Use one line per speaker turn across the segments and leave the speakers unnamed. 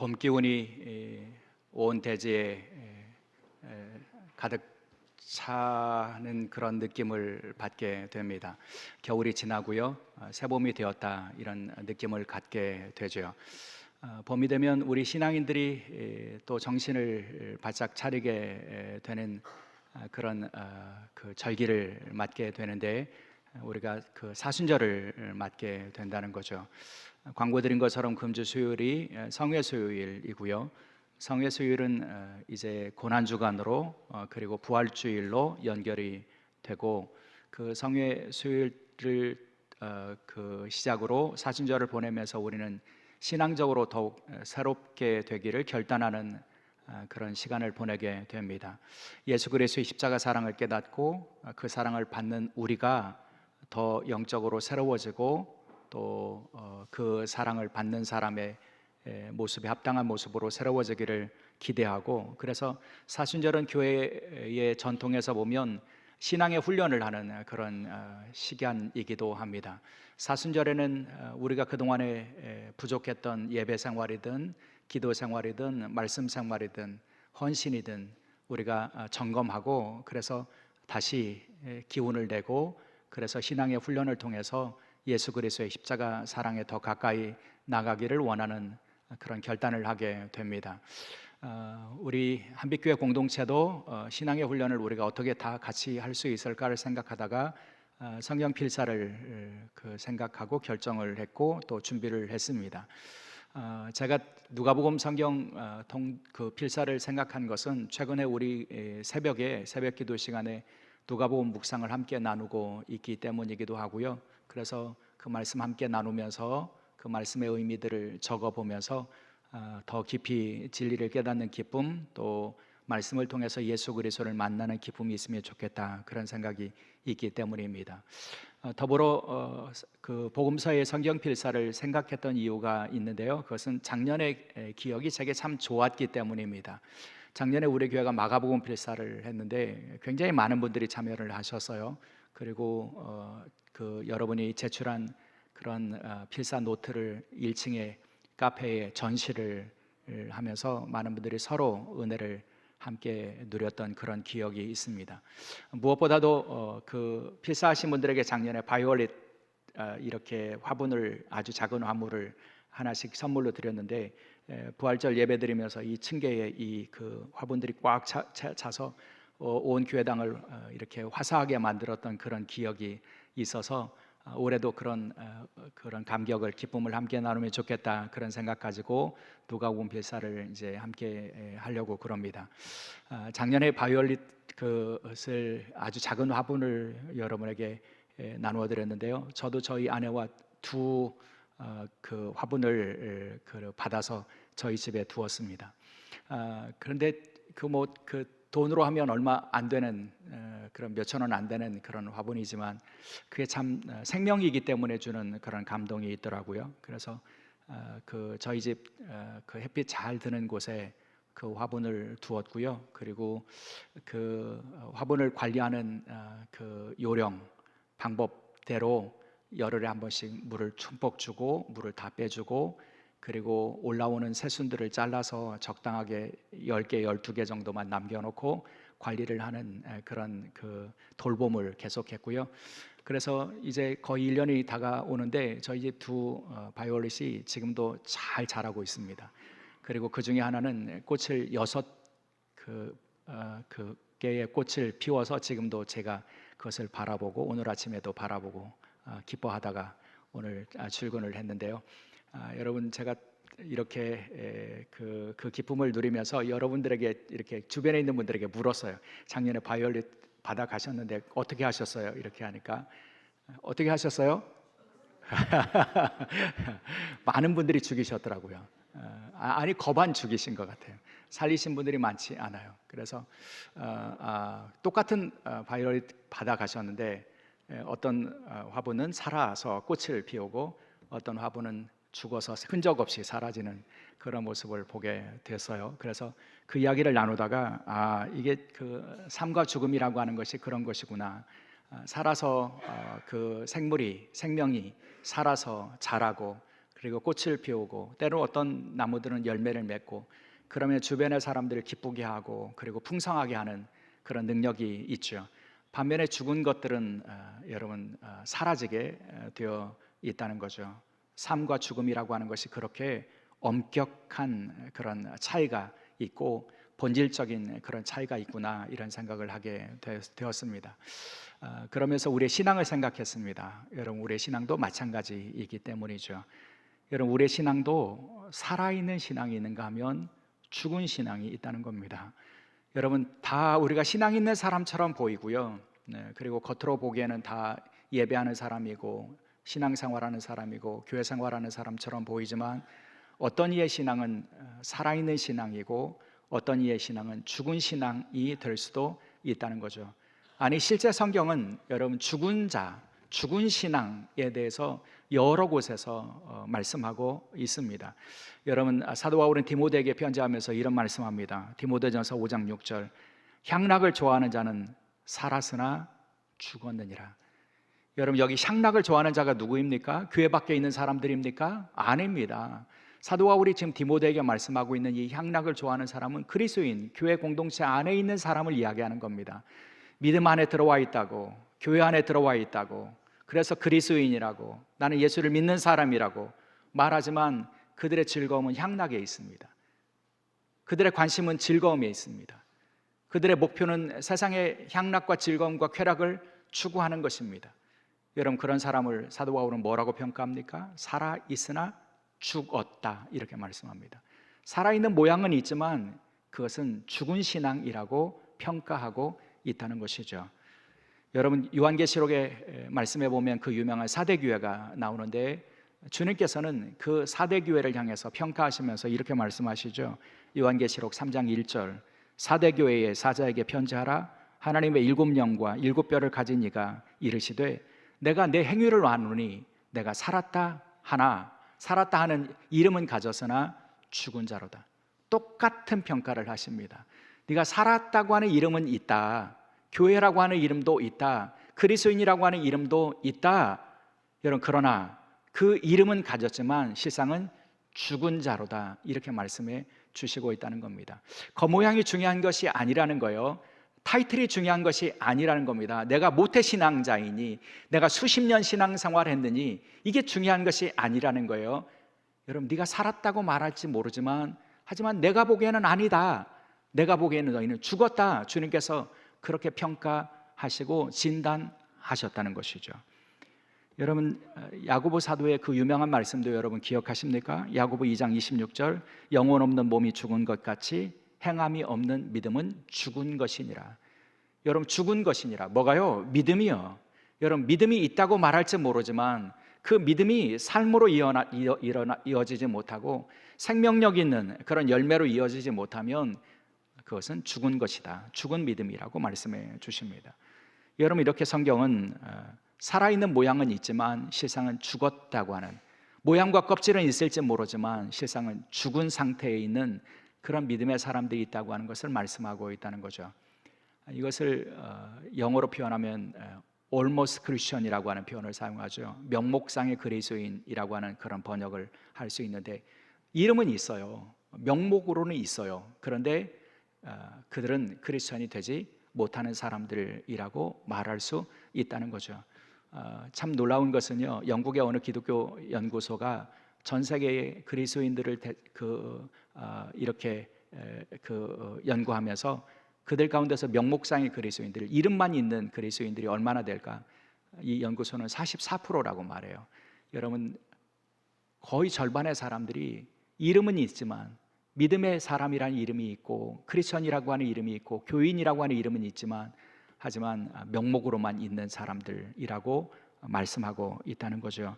봄 기운이 온 대지에 가득 차는 그런 느낌을 받게 됩니다. 겨울이 지나고요, 새봄이 되었다, 이런 느낌을 갖게 되죠. 봄이 되면 우리 신앙인들이 또 정신을 바짝 차리게 되는 그런 그 절기를 맞게 되는데, 우리가 그 사순절을 맞게 된다는 거죠. 광고 드린 것처럼 금주 수요일이 성회 수요일이고요. 성회 수요일은 이제 고난 주간으로 그리고 부활 주일로 연결이 되고, 그 성회 수요일을 그 시작으로 사순절을 보내면서 우리는 신앙적으로 더욱 새롭게 되기를 결단하는 그런 시간을 보내게 됩니다. 예수 그리스도의 십자가 사랑을 깨닫고 그 사랑을 받는 우리가 더 영적으로 새로워지고, 또 그 사랑을 받는 사람의 모습에 합당한 모습으로 새로워지기를 기대하고, 그래서 사순절은 교회의 전통에서 보면 신앙의 훈련을 하는 그런 시간이기도 합니다. 사순절에는 우리가 그동안에 부족했던 예배 생활이든 기도 생활이든 말씀 생활이든 헌신이든 우리가 점검하고, 그래서 다시 기운을 내고, 그래서 신앙의 훈련을 통해서 예수 그리스도의 십자가 사랑에 더 가까이 나가기를 원하는 그런 결단을 하게 됩니다. 우리 한빛교회 공동체도 신앙의 훈련을 우리가 어떻게 다 같이 할 수 있을까를 생각하다가 성경 필사를 생각하고 결정을 했고 또 준비를 했습니다. 제가 누가복음 성경 그 필사를 생각한 것은 최근에 우리 새벽에 새벽 기도 시간에 누가복음 묵상을 함께 나누고 있기 때문이기도 하고요. 그래서 그 말씀 함께 나누면서 그 말씀의 의미들을 적어보면서 더 깊이 진리를 깨닫는 기쁨, 또 말씀을 통해서 예수 그리스도를 만나는 기쁨이 있으면 좋겠다, 그런 생각이 있기 때문입니다. 더불어 그 복음서의 성경 필사를 생각했던 이유가 있는데요, 그것은 작년의 기억이 제게 참 좋았기 때문입니다. 작년에 우리 교회가 마가복음 필사를 했는데 굉장히 많은 분들이 참여를 하셨어요. 그리고 그 여러분이 제출한 그런 필사 노트를 1층에 카페에 전시를 하면서 많은 분들이 서로 은혜를 함께 누렸던 그런 기억이 있습니다. 무엇보다도 그 필사하신 분들에게 작년에 바이올릿 이렇게 화분을, 아주 작은 화물을 하나씩 선물로 드렸는데, 부활절 예배 드리면서 이 층계에 이 그 화분들이 꽉 차서 온 교회당을 이렇게 화사하게 만들었던 그런 기억이 있어서 올해도 그런 감격을, 기쁨을 함께 나누면 좋겠다, 그런 생각 가지고 누가복음 필사를 이제 함께 하려고 그럽니다. 작년에 바이올릿 그것을 아주 작은 화분을 여러분에게 나누어 드렸는데요, 저도 저희 아내와 두 그 화분을 받아서 저희 집에 두었습니다. 그런데 그 돈으로 하면 얼마 안 되는 그런 몇천 원 안 되는 그런 화분이지만 그게 참 생명이기 때문에 주는 그런 감동이 있더라고요. 그래서 그 저희 집 그 햇빛 잘 드는 곳에 그 화분을 두었고요. 그리고 그 화분을 관리하는 그 요령 방법대로 열흘에 한 번씩 물을 듬뿍 주고 물을 다 빼주고, 그리고 올라오는 새순들을 잘라서 적당하게 10개, 12개 정도만 남겨놓고 관리를 하는 그런 그 돌봄을 계속했고요. 그래서 이제 거의 1년이 다가오는데 저희 집 두 바이올릿이 지금도 잘 자라고 있습니다. 그리고 그 중에 하나는 꽃을 6 개의 꽃을 피워서 지금도 제가 그것을 바라보고 오늘 아침에도 바라보고 기뻐하다가 오늘 출근을 했는데요. 여러분, 제가 이렇게 그 기쁨을 누리면서 여러분들에게, 이렇게 주변에 있는 분들에게 물었어요. 작년에 바이올릿 받아 가셨는데 어떻게 하셨어요? 이렇게 하니까 어떻게 하셨어요? 많은 분들이 죽이셨더라고요. 아니, 거반 죽이신 것 같아요. 살리신 분들이 많지 않아요. 그래서 똑같은 바이올릿 받아 가셨는데 어떤 화분은 살아서 꽃을 피우고 어떤 화분은 죽어서 흔적 없이 사라지는 그런 모습을 보게 됐어요. 그래서 그 이야기를 나누다가 이게 그 삶과 죽음이라고 하는 것이 그런 것이구나. 살아서 그 생명이 살아서 자라고, 그리고 꽃을 피우고 때로 어떤 나무들은 열매를 맺고 그러면 주변의 사람들을 기쁘게 하고 그리고 풍성하게 하는 그런 능력이 있죠. 반면에 죽은 것들은 여러분 사라지게 되어 있다는 거죠. 삶과 죽음이라고 하는 것이 그렇게 엄격한 그런 차이가 있고 본질적인 그런 차이가 있구나 이런 생각을 하게 되었습니다. 그러면서 우리의 신앙을 생각했습니다. 여러분 우리의 신앙도 마찬가지이기 때문이죠. 여러분 우리의 신앙도 살아있는 신앙이 있는가 하면 죽은 신앙이 있다는 겁니다. 여러분 다 우리가 신앙 있는 사람처럼 보이고요. 그리고 겉으로 보기에는 다 예배하는 사람이고 신앙생활하는 사람이고 교회 생활하는 사람처럼 보이지만 어떤 이의 신앙은 살아있는 신앙이고 어떤 이의 신앙은 죽은 신앙이 될 수도 있다는 거죠. 아니 실제 성경은 여러분 죽은 자, 죽은 신앙에 대해서 여러 곳에서 말씀하고 있습니다. 여러분 사도 바울은 디모데에게 편지하면서 이런 말씀합니다. 디모데전서 5장 6절 향락을 좋아하는 자는 살았으나 죽었느니라. 여러분 여기 향락을 좋아하는 자가 누구입니까? 교회 밖에 있는 사람들입니까? 아닙니다. 사도 바울이 지금 디모데에게 말씀하고 있는 이 향락을 좋아하는 사람은 그리스도인, 교회 공동체 안에 있는 사람을 이야기하는 겁니다. 믿음 안에 들어와 있다고, 교회 안에 들어와 있다고, 그래서 그리스도인이라고, 나는 예수를 믿는 사람이라고 말하지만 그들의 즐거움은 향락에 있습니다. 그들의 관심은 즐거움에 있습니다. 그들의 목표는 세상의 향락과 즐거움과 쾌락을 추구하는 것입니다. 여러분 그런 사람을 사도 바울은 뭐라고 평가합니까? 살아 있으나 죽었다 이렇게 말씀합니다. 살아있는 모양은 있지만 그것은 죽은 신앙이라고 평가하고 있다는 것이죠. 여러분 요한계시록에 말씀해 보면 그 유명한 사대교회가 나오는데 주님께서는 그 사대교회를 향해서 평가하시면서 이렇게 말씀하시죠. 요한계시록 3장 1절 사대교회의 사자에게 편지하라. 하나님의 7영과 7뼈를 가진 이가 이르시되 내가 내 행위를 아노니 내가 살았다 하나 살았다 하는 이름은 가졌으나 죽은 자로다. 똑같은 평가를 하십니다. 네가 살았다고 하는 이름은 있다. 교회라고 하는 이름도 있다. 그리스도인이라고 하는 이름도 있다. 여러분 그러나 그 이름은 가졌지만 실상은 죽은 자로다. 이렇게 말씀해 주시고 있다는 겁니다. 겉모양이 중요한 것이 아니라는 거예요. 타이틀이 중요한 것이 아니라는 겁니다. 내가 모태신앙자이니 내가 수십 년 신앙생활 했느니 이게 중요한 것이 아니라는 거예요. 여러분 네가 살았다고 말할지 모르지만 하지만 내가 보기에는 아니다. 내가 보기에는 너희는 죽었다. 주님께서 그렇게 평가하시고 진단하셨다는 것이죠. 여러분 야고보 사도의 그 유명한 말씀도 여러분 기억하십니까? 야고보 2장 26절 영혼 없는 몸이 죽은 것 같이 행함이 없는 믿음은 죽은 것이니라. 여러분 죽은 것이니라. 뭐가요? 믿음이요. 여러분 믿음이 있다고 말할지 모르지만 그 믿음이 삶으로 이어지지 못하고 생명력 있는 그런 열매로 이어지지 못하면 그것은 죽은 것이다. 죽은 믿음이라고 말씀해 주십니다. 여러분 이렇게 성경은 살아있는 모양은 있지만 실상은 죽었다고 하는, 모양과 껍질은 있을지 모르지만 실상은 죽은 상태에 있는 그런 믿음의 사람들이 있다고 하는 것을 말씀하고 있다는 거죠. 이것을 영어로 표현하면 almost Christian이라고 하는 표현을 사용하죠. 명목상의 그리스도인이라고 하는 그런 번역을 할 수 있는데 이름은 있어요. 명목으로는 있어요. 그런데 그들은 크리스천이 되지 못하는 사람들이라고 말할 수 있다는 거죠. 참 놀라운 것은요, 영국의 어느 기독교 연구소가 전 세계의 그리스도인들을 이렇게 연구하면서 그들 가운데서 명목상의 그리스도인들, 이름만 있는 그리스도인들이 얼마나 될까? 이 연구소는 44%라고 말해요. 여러분 거의 절반의 사람들이 이름은 있지만 믿음의 사람이라는 이름이 있고 크리스천이라고 하는 이름이 있고 교인이라고 하는 이름은 있지만 하지만 명목으로만 있는 사람들이라고 말씀하고 있다는 거죠.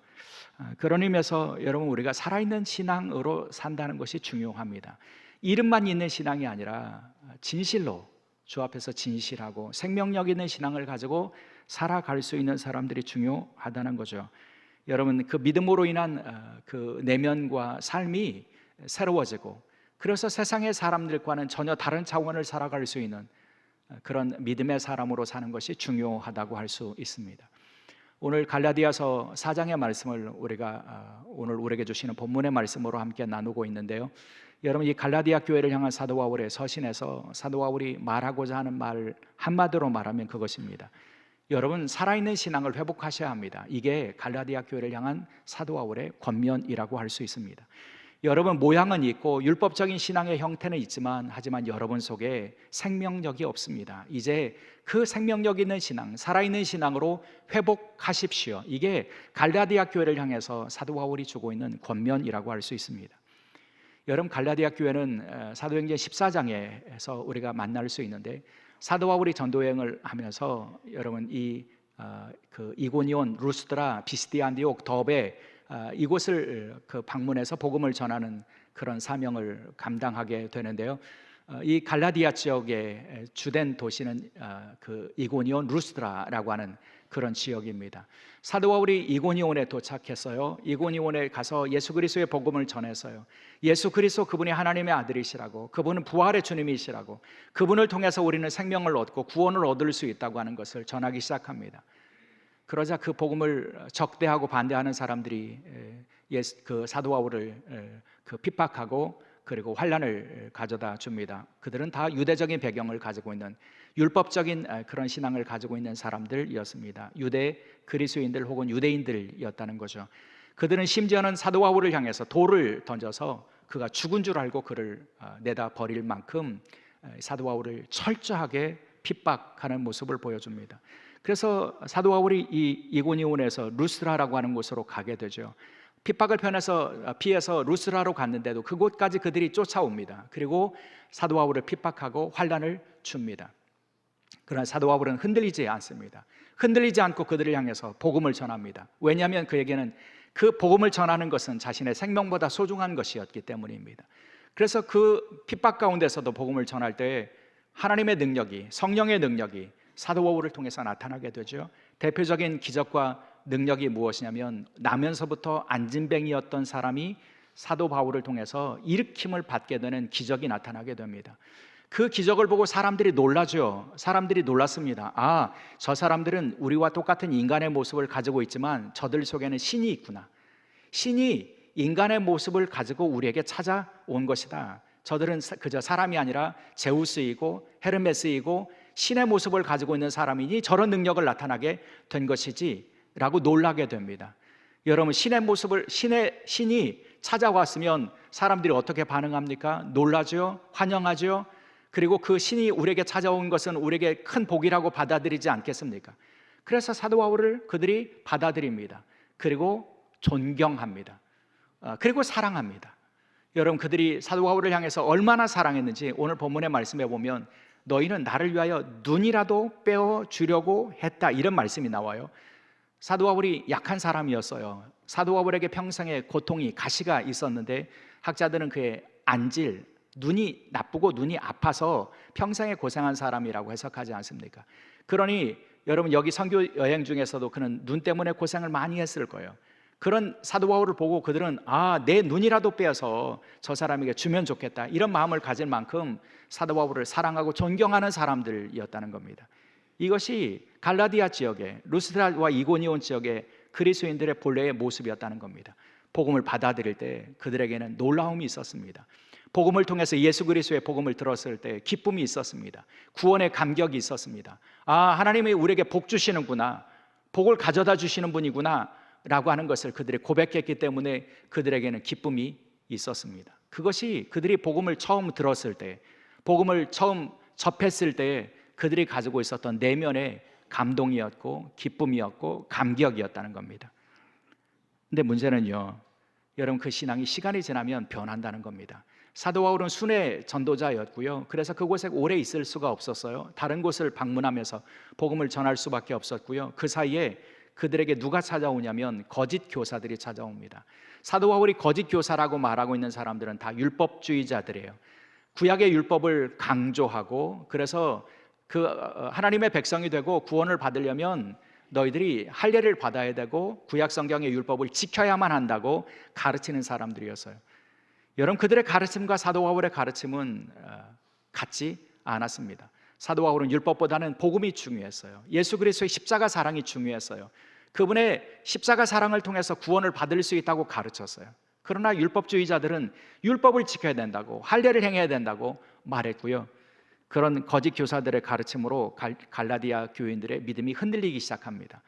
그런 의미에서 여러분 우리가 살아있는 신앙으로 산다는 것이 중요합니다. 이름만 있는 신앙이 아니라 진실로 주 앞에서 진실하고 생명력 있는 신앙을 가지고 살아갈 수 있는 사람들이 중요하다는 거죠. 여러분 그 믿음으로 인한 그 내면과 삶이 새로워지고 그래서 세상의 사람들과는 전혀 다른 차원을 살아갈 수 있는 그런 믿음의 사람으로 사는 것이 중요하다고 할 수 있습니다. 오늘 갈라디아서 4장의 말씀을 우리가 오늘 우리에게 주시는 본문의 말씀으로 함께 나누고 있는데요. 여러분, 이 갈라디아 교회를 향한 사도 바울의 서신에서 사도 바울이 말하고자 하는 말 한마디로 말하면 그것입니다. 여러분, 살아있는 신앙을 회복하셔야 합니다. 이게 갈라디아 교회를 향한 사도 바울의 권면이라고 할 수 있습니다. 여러분, 모양은 있고 율법적인 신앙의 형태는 있지만 하지만 여러분 속에 생명력이 없습니다. 이제 그 생명력 있는 신앙, 살아있는 신앙으로 회복하십시오. 이게 갈라디아 교회를 향해서 사도 바울이 주고 있는 권면이라고 할 수 있습니다. 여러분, 갈라디아 교회는 사도행전 14장에서 우리가 만날 수 있는데, 사도 바울이 전도 여행을 하면서 여러분 그 이고니온, 루스드라, 비스디아, 안디옥, 더베 이곳을 방문해서 복음을 전하는 그런 사명을 감당하게 되는데요. 이 갈라디아 지역의 주된 도시는 그 이고니온, 루스드라라고 하는 그런 지역입니다. 사도 바울이 이고니온에 도착했어요. 이고니온에 가서 예수 그리스도의 복음을 전했어요. 예수 그리스도 그분이 하나님의 아들이시라고, 그분은 부활의 주님이시라고, 그분을 통해서 우리는 생명을 얻고 구원을 얻을 수 있다고 하는 것을 전하기 시작합니다. 그러자 그 복음을 적대하고 반대하는 사람들이 그 사도 바울을 핍박하고 그리고 환난을 가져다 줍니다. 그들은 다 유대적인 배경을 가지고 있는, 율법적인 그런 신앙을 가지고 있는 사람들이었습니다. 유대 그리스도인들 혹은 유대인들이었다는 거죠. 그들은 심지어는 사도 바울을 향해서 돌을 던져서 그가 죽은 줄 알고 그를 내다 버릴 만큼 사도 바울을 철저하게 핍박하는 모습을 보여줍니다. 그래서 사도 바울이 이 이고니온에서 루스드라라고 하는 곳으로 가게 되죠. 핍박을 피해서 루스드라로 갔는데도 그곳까지 그들이 쫓아옵니다. 그리고 사도 바울을 핍박하고 환난을 줍니다. 그러나 사도 바울은 흔들리지 않습니다. 흔들리지 않고 그들을 향해서 복음을 전합니다. 왜냐하면 그에게는 그 복음을 전하는 것은 자신의 생명보다 소중한 것이었기 때문입니다. 그래서 그 핍박 가운데서도 복음을 전할 때 하나님의 능력이, 성령의 능력이 사도 바울을 통해서 나타나게 되죠. 대표적인 기적과 능력이 무엇이냐면, 나면서부터 안진뱅이였던 사람이 사도 바울을 통해서 일으킴을 받게 되는 기적이 나타나게 됩니다. 그 기적을 보고 사람들이 놀라죠. 사람들이 놀랐습니다. 아, 저 사람들은 우리와 똑같은 인간의 모습을 가지고 있지만 저들 속에는 신이 있구나. 신이 인간의 모습을 가지고 우리에게 찾아온 것이다. 저들은 그저 사람이 아니라 제우스이고 헤르메스이고 신의 모습을 가지고 있는 사람이니 저런 능력을 나타나게 된 것이지 라고 놀라게 됩니다. 여러분, 신의 모습을, 신이 찾아왔으면 사람들이 어떻게 반응합니까? 놀라죠? 환영하죠? 그리고 그 신이 우리에게 찾아온 것은 우리에게 큰 복이라고 받아들이지 않겠습니까? 그래서 사도 바울을 그들이 받아들입니다. 그리고 존경합니다. 그리고 사랑합니다. 여러분, 그들이 사도 바울을 향해서 얼마나 사랑했는지 오늘 본문의 말씀에 보면, 너희는 나를 위하여 눈이라도 빼어주려고 했다, 이런 말씀이 나와요. 사도 바울이 약한 사람이었어요. 사도 바울에게 평생에 고통이, 가시가 있었는데 학자들은 그의 안질, 눈이 나쁘고 눈이 아파서 평생에 고생한 사람이라고 해석하지 않습니까? 그러니 여러분, 여기 선교 여행 중에서도 그는 눈 때문에 고생을 많이 했을 거예요. 그런 사도 바울을 보고 그들은 내 눈이라도 빼서 저 사람에게 주면 좋겠다, 이런 마음을 가질 만큼 사도 바울을 사랑하고 존경하는 사람들이었다는 겁니다. 이것이 갈라디아 지역의 루스드라와 이고니온 지역의 그리스도인들의 본래의 모습이었다는 겁니다. 복음을 받아들일 때 그들에게는 놀라움이 있었습니다. 복음을 통해서 예수 그리스도의 복음을 들었을 때 기쁨이 있었습니다. 구원의 감격이 있었습니다. 하나님이 우리에게 복 주시는구나, 복을 가져다 주시는 분이구나 라고 하는 것을 그들이 고백했기 때문에 그들에게는 기쁨이 있었습니다. 그것이 그들이 복음을 처음 들었을 때, 복음을 처음 접했을 때 그들이 가지고 있었던 내면의 감동이었고 기쁨이었고 감격이었다는 겁니다. 근데 문제는요, 여러분, 그 신앙이 시간이 지나면 변한다는 겁니다. 사도 바울은 순회 전도자였고요. 그래서 그곳에 오래 있을 수가 없었어요. 다른 곳을 방문하면서 복음을 전할 수밖에 없었고요. 그 사이에 그들에게 누가 찾아오냐면 거짓 교사들이 찾아옵니다. 사도 바울이 거짓 교사라고 말하고 있는 사람들은 다 율법주의자들이에요. 구약의 율법을 강조하고, 그래서 그 하나님의 백성이 되고 구원을 받으려면 너희들이 할례를 받아야 되고 구약 성경의 율법을 지켜야만 한다고 가르치는 사람들이었어요. 여러분, 그들의 가르침과 사도 바울의 가르침은 같지 않았습니다. 사도 바울은 율법보다는 복음이 중요했어요. 예수 그리스도의 십자가 사랑이 중요했어요. 그분의 십자가 사랑을 통해서 구원을 받을 수 있다고 가르쳤어요. 그러나 율법주의자들은 율법을 지켜야 된다고, 할례를 행해야 된다고 말했고요. 그런 거짓 교사들의 가르침으로 갈라디아 교인들의 믿음이 흔들리기 시작합니다.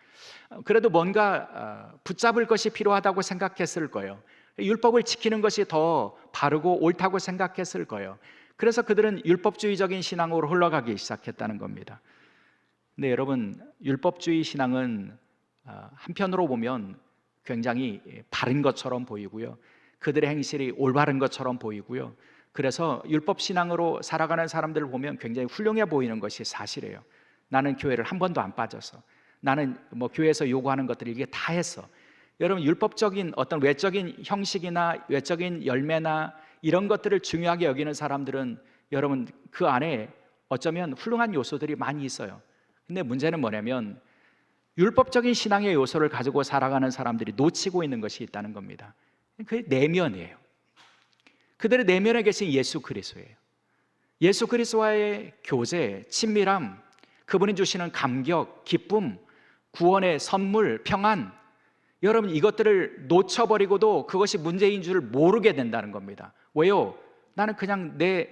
그래도 뭔가 붙잡을 것이 필요하다고 생각했을 거예요. 율법을 지키는 것이 더 바르고 옳다고 생각했을 거예요. 그래서 그들은 율법주의적인 신앙으로 흘러가기 시작했다는 겁니다. 근데 여러분, 율법주의 신앙은 한편으로 보면 굉장히 바른 것처럼 보이고요, 그들의 행실이 올바른 것처럼 보이고요, 그래서 율법 신앙으로 살아가는 사람들을 보면 굉장히 훌륭해 보이는 것이 사실이에요. 나는 교회를 한 번도 안 빠져서, 나는 교회에서 요구하는 것들을 이게 다 했어. 여러분, 율법적인 어떤 외적인 형식이나 외적인 열매나 이런 것들을 중요하게 여기는 사람들은 여러분 그 안에 어쩌면 훌륭한 요소들이 많이 있어요. 근데 문제는 뭐냐면 율법적인 신앙의 요소를 가지고 살아가는 사람들이 놓치고 있는 것이 있다는 겁니다. 그게 내면이에요. 그들의 내면에 계신 예수 그리스도예요. 예수 그리스도와의 교제, 친밀함, 그분이 주시는 감격, 기쁨, 구원의 선물, 평안, 여러분 이것들을 놓쳐버리고도 그것이 문제인 줄 모르게 된다는 겁니다. 왜요? 나는 그냥 내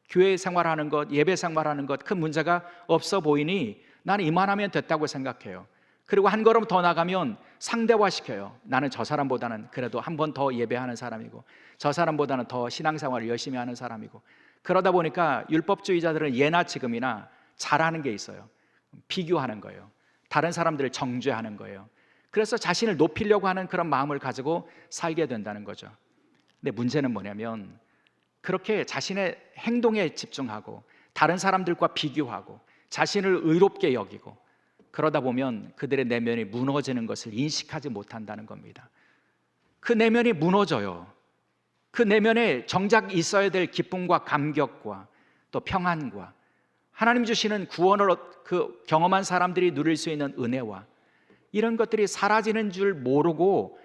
교회 생활하는 것, 예배 생활하는 것 큰 문제가 없어 보이니 나는 이만하면 됐다고 생각해요. 그리고 한 걸음 더 나가면 상대화시켜요. 나는 저 사람보다는 그래도 한 번 더 예배하는 사람이고, 저 사람보다는 더 신앙생활을 열심히 하는 사람이고, 그러다 보니까 율법주의자들은 예나 지금이나 잘하는 게 있어요. 비교하는 거예요. 다른 사람들을 정죄하는 거예요. 그래서 자신을 높이려고 하는 그런 마음을 가지고 살게 된다는 거죠. 근데 문제는 뭐냐면 그렇게 자신의 행동에 집중하고 다른 사람들과 비교하고 자신을 의롭게 여기고 그러다 보면 그들의 내면이 무너지는 것을 인식하지 못한다는 겁니다. 그 내면이 무너져요. 그 내면에 정작 있어야 될 기쁨과 감격과 또 평안과 하나님 주시는 구원을 경험한 사람들이 누릴 수 있는 은혜와 이런 것들이 사라지는 줄 모르고,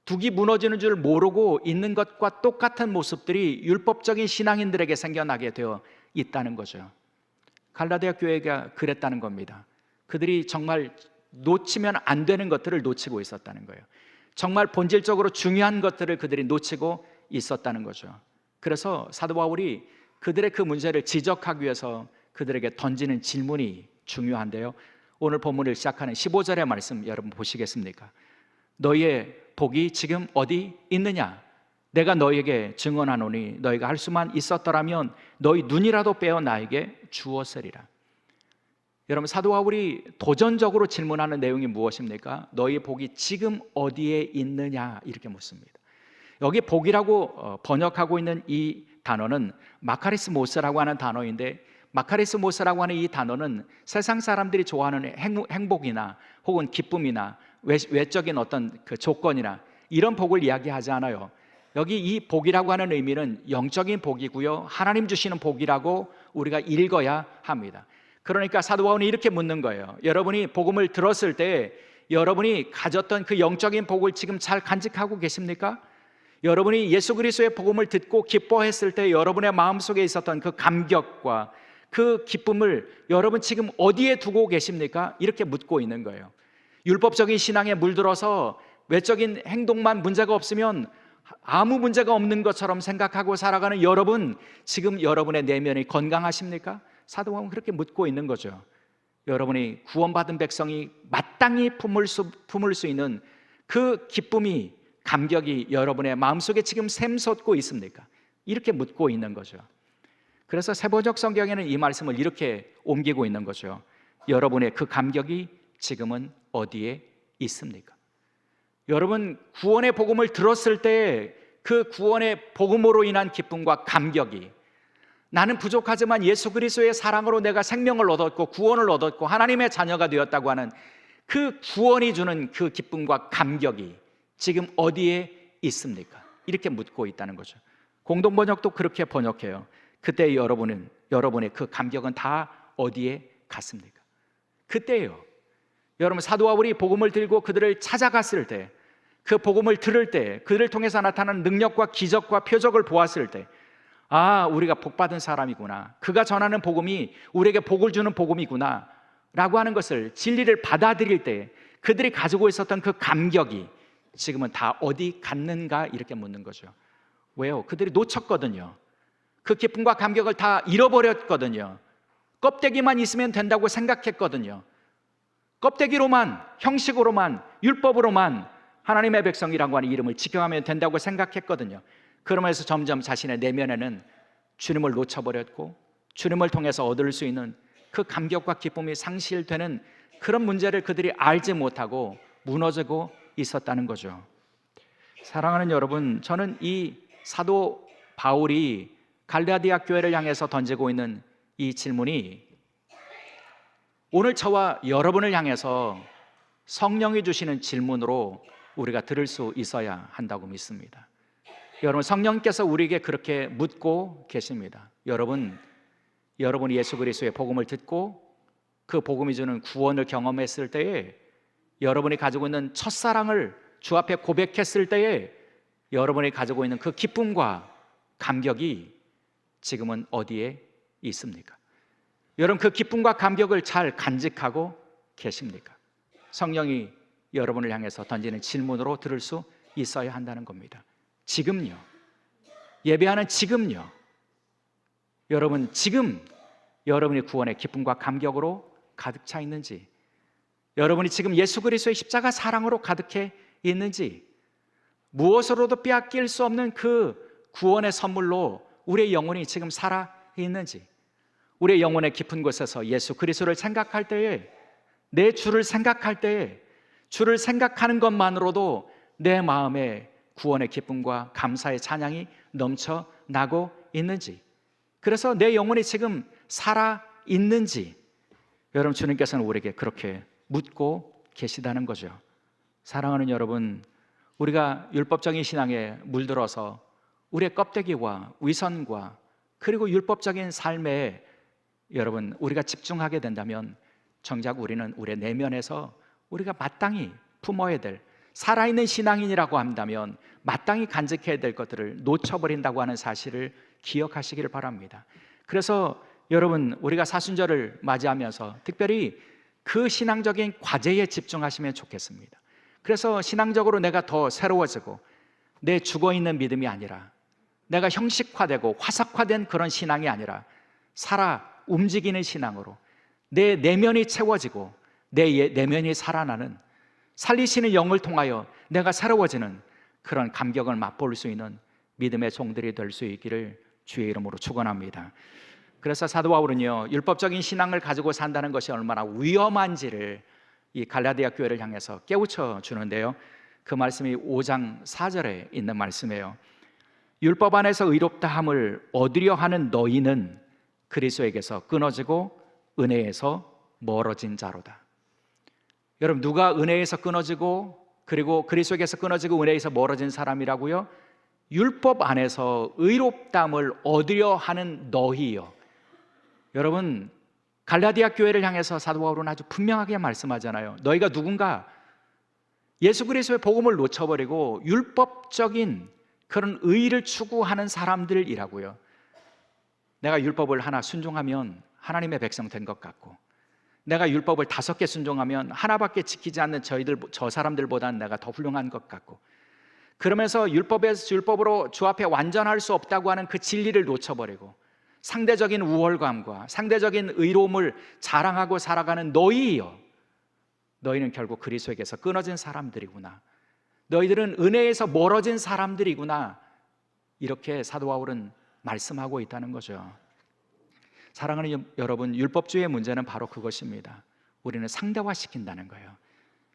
둑이 무너지는 줄 모르고 있는 것과 똑같은 모습들이 율법적인 신앙인들에게 생겨나게 되어 있다는 거죠. 갈라디아 교회가 그랬다는 겁니다. 그들이 정말 놓치면 안 되는 것들을 놓치고 있었다는 거예요. 정말 본질적으로 중요한 것들을 그들이 놓치고 있었다는 거죠. 그래서 사도 바울이 그들의 그 문제를 지적하기 위해서 그들에게 던지는 질문이 중요한데요, 오늘 본문을 시작하는 15절의 말씀 여러분 보시겠습니까? 너희의 복이 지금 어디 있느냐? 내가 너희에게 증언하노니 너희가 할 수만 있었더라면 너희 눈이라도 빼어 나에게 주었으리라. 여러분, 사도 바울이 도전적으로 질문하는 내용이 무엇입니까? 너희의 복이 지금 어디에 있느냐 이렇게 묻습니다. 여기 복이라고 번역하고 있는 이 단어는 마카리스모스라고 하는 단어인데, 마카리스모스라고 하는 이 단어는 세상 사람들이 좋아하는 행복이나 혹은 기쁨이나 외적인 어떤 그 조건이나 이런 복을 이야기하지 않아요. 여기 이 복이라고 하는 의미는 영적인 복이고요, 하나님 주시는 복이라고 우리가 읽어야 합니다. 그러니까 사도 바울이 이렇게 묻는 거예요. 여러분이 복음을 들었을 때 여러분이 가졌던 그 영적인 복을 지금 잘 간직하고 계십니까? 여러분이 예수 그리스도의 복음을 듣고 기뻐했을 때 여러분의 마음속에 있었던 그 감격과 그 기쁨을 여러분 지금 어디에 두고 계십니까? 이렇게 묻고 있는 거예요. 율법적인 신앙에 물들어서 외적인 행동만 문제가 없으면 아무 문제가 없는 것처럼 생각하고 살아가는 여러분, 지금 여러분의 내면이 건강하십니까? 사도 바울은 그렇게 묻고 있는 거죠. 여러분이 구원받은 백성이 마땅히 품을 수 있는 그 기쁨이, 감격이 여러분의 마음속에 지금 샘솟고 있습니까? 이렇게 묻고 있는 거죠. 그래서 세번역 성경에는 이 말씀을 이렇게 옮기고 있는 거죠. 여러분의 그 감격이 지금은 어디에 있습니까? 여러분, 구원의 복음을 들었을 때 그 구원의 복음으로 인한 기쁨과 감격이, 나는 부족하지만 예수 그리스도의 사랑으로 내가 생명을 얻었고 구원을 얻었고 하나님의 자녀가 되었다고 하는 그 구원이 주는 그 기쁨과 감격이 지금 어디에 있습니까? 이렇게 묻고 있다는 거죠. 공동번역도 그렇게 번역해요. 그때 여러분의 그 감격은 다 어디에 갔습니까? 그때예요. 여러분, 사도 바울이 복음을 들고 그들을 찾아갔을 때, 그 복음을 들을 때, 그들을 통해서 나타나는 능력과 기적과 표적을 보았을 때, 아, 우리가 복받은 사람이구나, 그가 전하는 복음이 우리에게 복을 주는 복음이구나 라고 하는 것을, 진리를 받아들일 때 그들이 가지고 있었던 그 감격이 지금은 다 어디 갔는가 이렇게 묻는 거죠. 왜요? 그들이 놓쳤거든요. 그 기쁨과 감격을 다 잃어버렸거든요. 껍데기만 있으면 된다고 생각했거든요. 껍데기로만, 형식으로만, 율법으로만 하나님의 백성이라고 하는 이름을 지켜가면 된다고 생각했거든요. 그러면서 점점 자신의 내면에는 주님을 놓쳐버렸고 주님을 통해서 얻을 수 있는 그 감격과 기쁨이 상실되는 그런 문제를 그들이 알지 못하고 무너지고 있었다는 거죠. 사랑하는 여러분, 저는 이 사도 바울이 갈라디아 교회를 향해서 던지고 있는 이 질문이 오늘 저와 여러분을 향해서 성령이 주시는 질문으로 우리가 들을 수 있어야 한다고 믿습니다. 여러분, 성령께서 우리에게 그렇게 묻고 계십니다. 여러분이 예수 그리스도의 복음을 듣고 그 복음이 주는 구원을 경험했을 때에, 여러분이 가지고 있는 첫사랑을 주 앞에 고백했을 때에 여러분이 가지고 있는 그 기쁨과 감격이 지금은 어디에 있습니까? 여러분, 그 기쁨과 감격을 잘 간직하고 계십니까? 성령이 여러분을 향해서 던지는 질문으로 들을 수 있어야 한다는 겁니다. 지금요, 예배하는 지금요, 여러분 지금 여러분의 구원의 기쁨과 감격으로 가득 차 있는지, 여러분이 지금 예수 그리스도의 십자가 사랑으로 가득해 있는지, 무엇으로도 빼앗길 수 없는 그 구원의 선물로 우리의 영혼이 지금 살아 있는지, 우리의 영혼의 깊은 곳에서 예수 그리스도를 생각할 때에, 내 주를 생각할 때에 주를 생각하는 것만으로도 내 마음에 구원의 기쁨과 감사의 찬양이 넘쳐나고 있는지, 그래서 내 영혼이 지금 살아 있는지, 여러분 주님께서는 우리에게 그렇게 묻고 계시다는 거죠. 사랑하는 여러분, 우리가 율법적인 신앙에 물들어서 우리의 껍데기와 위선과 그리고 율법적인 삶에 여러분 우리가 집중하게 된다면 정작 우리는 우리의 내면에서 우리가 마땅히 품어야 될, 살아있는 신앙인이라고 한다면 마땅히 간직해야 될 것들을 놓쳐버린다고 하는 사실을 기억하시기를 바랍니다. 그래서 여러분, 우리가 사순절을 맞이하면서 특별히 그 신앙적인 과제에 집중하시면 좋겠습니다. 그래서 신앙적으로 내가 더 새로워지고 내 죽어있는 믿음이 아니라, 내가 형식화되고 화석화된 그런 신앙이 아니라 살아 움직이는 신앙으로 내 내면이 채워지고 내 내면이 살아나는, 살리시는 영을 통하여 내가 새로워지는 그런 감격을 맛볼 수 있는 믿음의 종들이 될 수 있기를 주의 이름으로 축원합니다. 그래서 사도 바울은요, 율법적인 신앙을 가지고 산다는 것이 얼마나 위험한지를 이 갈라디아 교회를 향해서 깨우쳐 주는데요, 그 말씀이 5장 4절에 있는 말씀이에요. 율법 안에서 의롭다함을 얻으려 하는 너희는 그리스도에게서 끊어지고 은혜에서 멀어진 자로다. 여러분, 누가 은혜에서 끊어지고 그리고 그리스도에게서 끊어지고 은혜에서 멀어진 사람이라고요? 율법 안에서 의롭다함을 얻으려 하는 너희요. 여러분, 갈라디아 교회를 향해서 사도 바울은 아주 분명하게 말씀하잖아요. 너희가 누군가 예수 그리스도의 복음을 놓쳐버리고 율법적인 그런 의의를 추구하는 사람들이라고요. 내가 율법을 하나 순종하면 하나님의 백성 된 것 같고, 내가 율법을 5개 순종하면 하나밖에 지키지 않는 저 사람들보다는 내가 더 훌륭한 것 같고, 그러면서 율법으로 주 앞에 완전할 수 없다고 하는 그 진리를 놓쳐버리고 상대적인 우월감과 상대적인 의로움을 자랑하고 살아가는 너희요, 너희는 결국 그리스도에게서 끊어진 사람들이구나, 너희들은 은혜에서 멀어진 사람들이구나, 이렇게 사도 바울은 말씀하고 있다는 거죠. 사랑하는 여러분, 율법주의의 문제는 바로 그것입니다. 우리는 상대화시킨다는 거예요.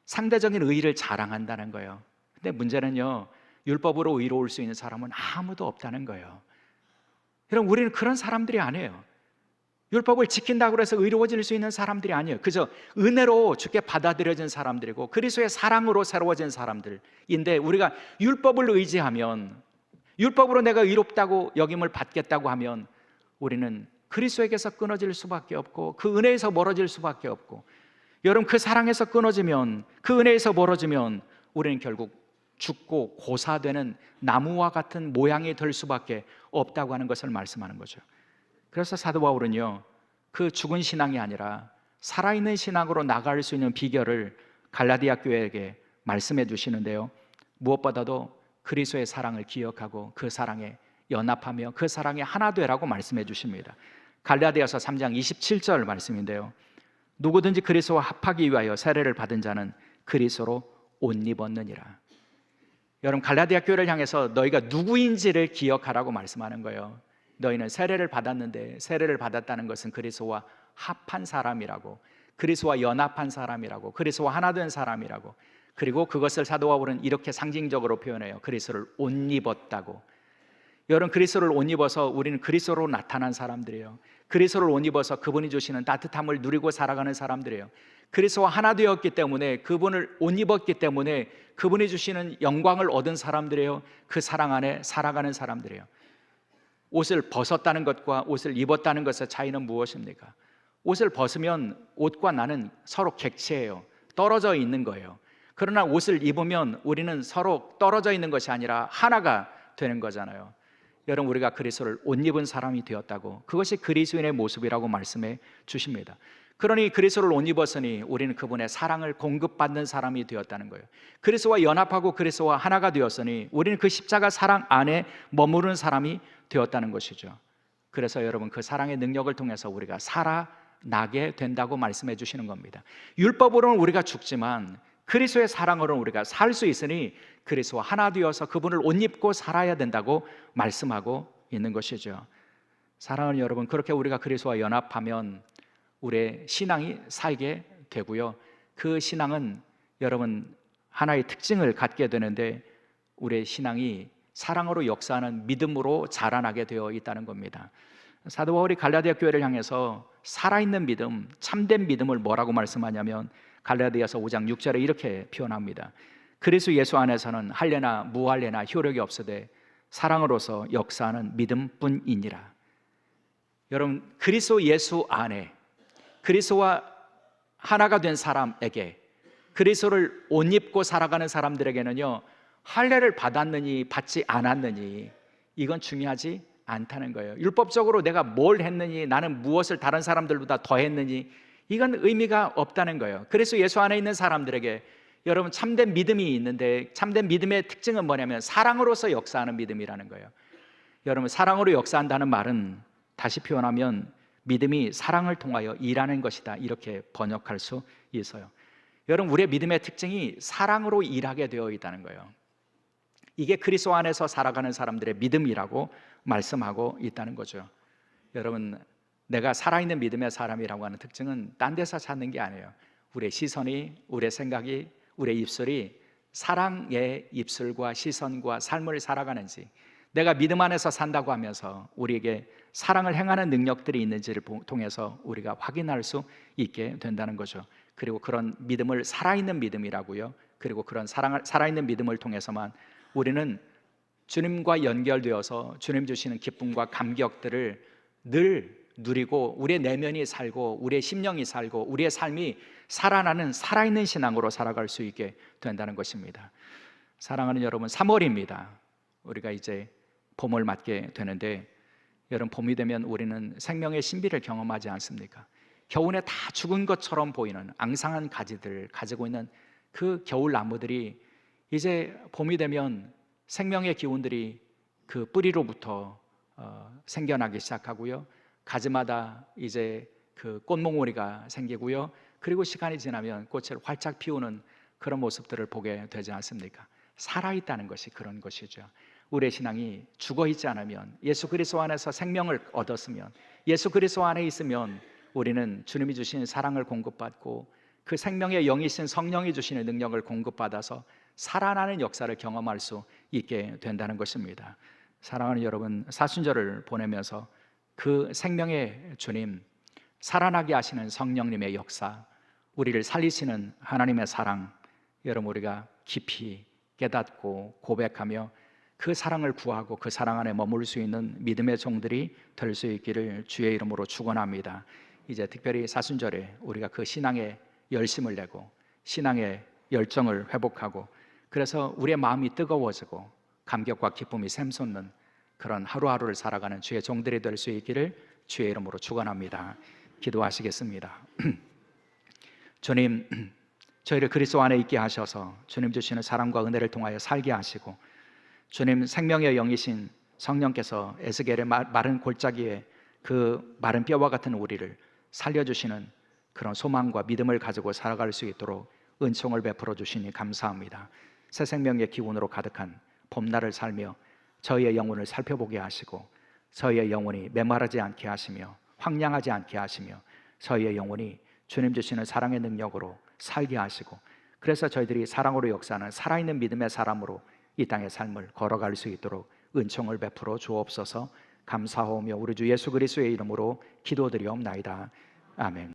상대적인 의의를 자랑한다는 거예요. 근데 문제는요, 율법으로 의로울 수 있는 사람은 아무도 없다는 거예요. 여러분, 우리는 그런 사람들이 아니에요. 율법을 지킨다고 해서 의로워질 수 있는 사람들이 아니에요. 그저 은혜로 주께 받아들여진 사람들이고 그리스도의 사랑으로 새로워진 사람들인데, 우리가 율법을 의지하면, 율법으로 내가 의롭다고 여김을 받겠다고 하면 우리는 그리스도에게서 끊어질 수밖에 없고 그 은혜에서 멀어질 수밖에 없고, 여러분 그 사랑에서 끊어지면, 그 은혜에서 멀어지면 우리는 결국 죽고 고사되는 나무와 같은 모양이 될 수밖에 없다고 하는 것을 말씀하는 거죠. 그래서 사도 바울은요, 그 죽은 신앙이 아니라 살아있는 신앙으로 나갈 수 있는 비결을 갈라디아 교회에게 말씀해 주시는데요, 무엇보다도 그리스도의 사랑을 기억하고 그 사랑에 연합하며 그 사랑에 하나 되라고 말씀해 주십니다. 갈라디아서 3장 27절 말씀인데요, 누구든지 그리스도와 합하기 위하여 세례를 받은 자는 그리스도로 옷 입었느니라. 여러분, 갈라디아 교회를 향해서 너희가 누구인지를 기억하라고 말씀하는 거예요. 너희는 세례를 받았는데, 세례를 받았다는 것은 그리스도와 합한 사람이라고, 그리스도와 연합한 사람이라고, 그리스도와 하나 된 사람이라고, 그리고 그것을 사도 바울은 이렇게 상징적으로 표현해요. 그리스도를 옷 입었다고. 여러분, 그리스도를 옷 입어서 우리는 그리스도로 나타난 사람들이에요. 그리스도를 옷 입어서 그분이 주시는 따뜻함을 누리고 살아가는 사람들이에요. 그리스도와 하나 되었기 때문에, 그분을 옷 입었기 때문에 그분이 주시는 영광을 얻은 사람들이에요. 그 사랑 안에 살아가는 사람들이에요. 옷을 벗었다는 것과 옷을 입었다는 것의 차이는 무엇입니까? 옷을 벗으면 옷과 나는 서로 객체예요. 떨어져 있는 거예요. 그러나 옷을 입으면 우리는 서로 떨어져 있는 것이 아니라 하나가 되는 거잖아요. 여러분, 우리가 그리스도를 옷 입은 사람이 되었다고, 그것이 그리스도인의 모습이라고 말씀해 주십니다. 그러니 그리스도를 옷 입었으니 우리는 그분의 사랑을 공급받는 사람이 되었다는 거예요. 그리스도와 연합하고 그리스도와 하나가 되었으니 우리는 그 십자가 사랑 안에 머무르는 사람이 되었다는 것이죠. 그래서 여러분, 그 사랑의 능력을 통해서 우리가 살아나게 된다고 말씀해 주시는 겁니다. 율법으로는 우리가 죽지만 그리스도의 사랑으로는 우리가 살 수 있으니 그리스도와 하나 되어서 그분을 옷 입고 살아야 된다고 말씀하고 있는 것이죠. 사랑하는 여러분, 그렇게 우리가 그리스도와 연합하면 우리의 신앙이 살게 되고요, 그 신앙은 여러분 하나의 특징을 갖게 되는데, 우리의 신앙이 사랑으로 역사하는 믿음으로 자라나게 되어 있다는 겁니다. 사도 바울이 갈라디아 교회를 향해서 살아있는 믿음, 참된 믿음을 뭐라고 말씀하냐면 갈라디아서 5장 6절에 이렇게 표현합니다. 그리스도 예수 안에서는 할례나 무할례나 효력이 없으되 사랑으로서 역사하는 믿음뿐이니라. 여러분, 그리스도 예수 안에, 그리스도와 하나가 된 사람에게, 그리스도를 옷 입고 살아가는 사람들에게는요, 할례를 받았느니 받지 않았느니 이건 중요하지 않다는 거예요. 율법적으로 내가 뭘 했느니, 나는 무엇을 다른 사람들보다 더 했느니, 이건 의미가 없다는 거예요. 그래서 예수 안에 있는 사람들에게 여러분, 참된 믿음이 있는데, 참된 믿음의 특징은 뭐냐면 사랑으로서 역사하는 믿음이라는 거예요. 여러분, 사랑으로 역사한다는 말은 다시 표현하면 믿음이 사랑을 통하여 일하는 것이다, 이렇게 번역할 수 있어요. 여러분, 우리의 믿음의 특징이 사랑으로 일하게 되어 있다는 거예요. 이게 그리스도 안에서 살아가는 사람들의 믿음이라고 말씀하고 있다는 거죠. 여러분, 내가 살아있는 믿음의 사람이라고 하는 특징은 딴 데서 찾는 게 아니에요. 우리의 시선이, 우리의 생각이, 우리의 입술이 사랑의 입술과 시선과 삶을 살아가는지, 내가 믿음 안에서 산다고 하면서 우리에게 사랑을 행하는 능력들이 있는지를 통해서 우리가 확인할 수 있게 된다는 거죠. 그리고 그런 믿음을 살아있는 믿음이라고요, 그리고 그런 살아있는 믿음을 통해서만 우리는 주님과 연결되어서 주님 주시는 기쁨과 감격들을 늘 누리고, 우리의 내면이 살고 우리의 심령이 살고 우리의 삶이 살아나는 살아있는 신앙으로 살아갈 수 있게 된다는 것입니다. 사랑하는 여러분, 3월입니다. 우리가 이제 봄을 맞게 되는데, 여러분, 봄이 되면 우리는 생명의 신비를 경험하지 않습니까? 겨울에 다 죽은 것처럼 보이는 앙상한 가지들 가지고 있는 그 겨울 나무들이 이제 봄이 되면 생명의 기운들이 그 뿌리로부터 생겨나기 시작하고요, 가지마다 이제 그 꽃몽오리가 생기고요, 그리고 시간이 지나면 꽃을 활짝 피우는 그런 모습들을 보게 되지 않습니까? 살아있다는 것이 그런 것이죠. 우리의 신앙이 죽어있지 않으면, 예수 그리스도 안에서 생명을 얻었으면, 예수 그리스도 안에 있으면 우리는 주님이 주신 사랑을 공급받고 그 생명의 영이신 성령이 주시는 능력을 공급받아서 살아나는 역사를 경험할 수 있게 된다는 것입니다. 사랑하는 여러분, 사순절을 보내면서 그 생명의 주님, 살아나게 하시는 성령님의 역사, 우리를 살리시는 하나님의 사랑, 여러분, 우리가 깊이 깨닫고 고백하며 그 사랑을 구하고 그 사랑 안에 머물 수 있는 믿음의 종들이 될 수 있기를 주의 이름으로 축원합니다. 이제 특별히 사순절에 우리가 그 신앙의 열심을 내고 신앙의 열정을 회복하고, 그래서 우리의 마음이 뜨거워지고 감격과 기쁨이 샘솟는 그런 하루하루를 살아가는 주의 종들이 될 수 있기를 주의 이름으로 축원합니다. 기도하시겠습니다. 주님, 저희를 그리스도 안에 있게 하셔서 주님 주시는 사랑과 은혜를 통하여 살게 하시고, 주님 생명의 영이신 성령께서 에스겔의 마른 골짜기에 그 마른 뼈와 같은 우리를 살려주시는 그런 소망과 믿음을 가지고 살아갈 수 있도록 은총을 베풀어 주시니 감사합니다. 새 생명의 기운으로 가득한 봄날을 살며 저희의 영혼을 살펴보게 하시고, 저희의 영혼이 메마르지 않게 하시며 황량하지 않게 하시며, 저희의 영혼이 주님 주시는 사랑의 능력으로 살게 하시고, 그래서 저희들이 사랑으로 역사하는 살아있는 믿음의 사람으로 이 땅의 삶을 걸어갈 수 있도록 은총을 베풀어 주옵소서. 감사하오며 우리 주 예수 그리스도의 이름으로 기도드리옵나이다. 아멘.